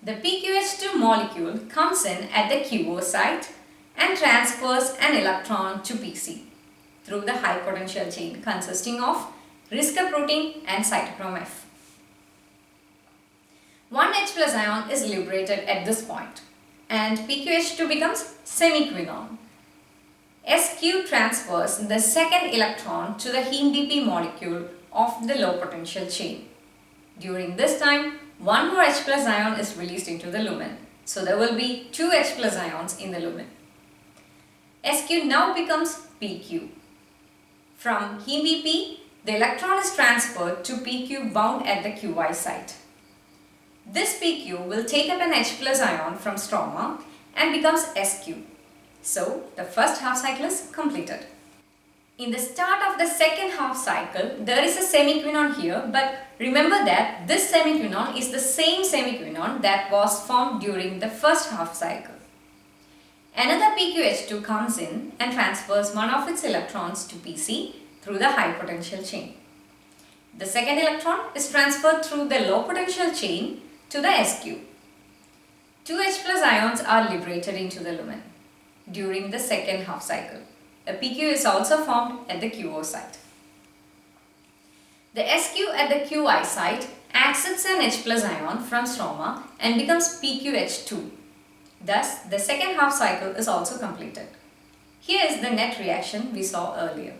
The PQH2 molecule comes in at the QO site and transfers an electron to PC through the high potential chain consisting of risco protein and cytochrome F. One H plus ion is liberated at this point and PQH2 becomes semiquinone. SQ transfers the second electron to the heme BP molecule of the low potential chain. During this time, one more H plus ion is released into the lumen. So there will be two H plus ions in the lumen. SQ now becomes PQ. From heme BP, the electron is transferred to PQ bound at the QI site. This PQ will take up an H plus ion from stroma and becomes SQ. So the first half cycle is completed. In the start of the second half cycle, there is a semiquinone here, but remember that this semiquinone is the same semiquinone that was formed during the first half cycle. Another PQH2 comes in and transfers one of its electrons to PC through the high potential chain. The second electron is transferred through the low potential chain to the SQ. Two H plus ions are liberated into the lumen during the second half cycle. A PQ is also formed at the QO site. The SQ at the QI site accepts an H plus ion from stroma and becomes PQH2. Thus, the second half cycle is also completed. Here is the net reaction we saw earlier.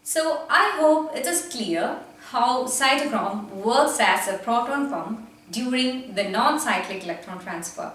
So, I hope it is clear how cytochrome works as a proton pump during the non-cyclic electron transfer.